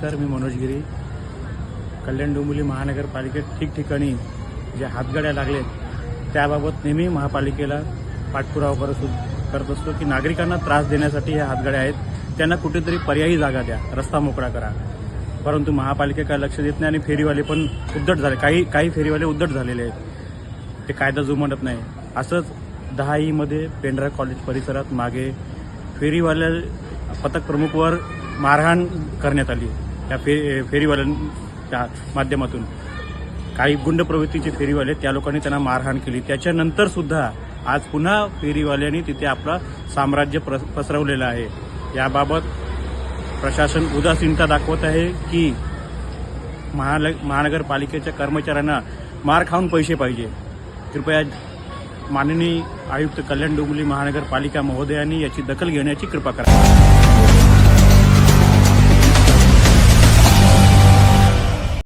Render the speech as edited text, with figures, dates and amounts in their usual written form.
नमस्कार, मी मनोज गिरी. कल्याण डोंबिवली महानगरपालिकेत ठिकठिकाणी ज्या हातगाड्या लागलेत त्याबाबत नेहमी महापालिकेला पाठपुरावा करत असतो की नागरिकांना त्रास देण्यासाठी ह्या हातगाड्या आहेत, त्यांना कुठेतरी पर्यायी जागा द्या, रस्ता मोकळा करा. परंतु महापालिका काय लक्ष देत नाही आणि फेरीवाले पण उद्धट झाले. काही फेरीवाले उद्धट झालेले आहेत, ते कायदा जुमानत नाही. असंच 10मध्ये पेंढरा कॉलेज परिसरात मागे फेरीवाल्या पथक प्रमुखवर मारहाण करण्यात आली. त्या फेरीवाल्यांच्या माध्यमातून काही गुंड प्रवृत्तीचे फेरीवाले त्या लोकांनी त्यांना मारहाण केली. त्याच्यानंतर सुद्धा आज पुन्हा फेरीवाल्यांनी तिथे आपला साम्राज्य पसरवलेलं आहे. याबाबत प्रशासन उदासीनता दाखवत आहे की महानगरपालिकेच्या कर्मचाऱ्यांना मार खाऊन पैसे पाहिजे. कृपया माननीय आयुक्त कल्याण डोंबिवली महानगरपालिका महोदयांनी याची दखल घेण्याची कृपा करा.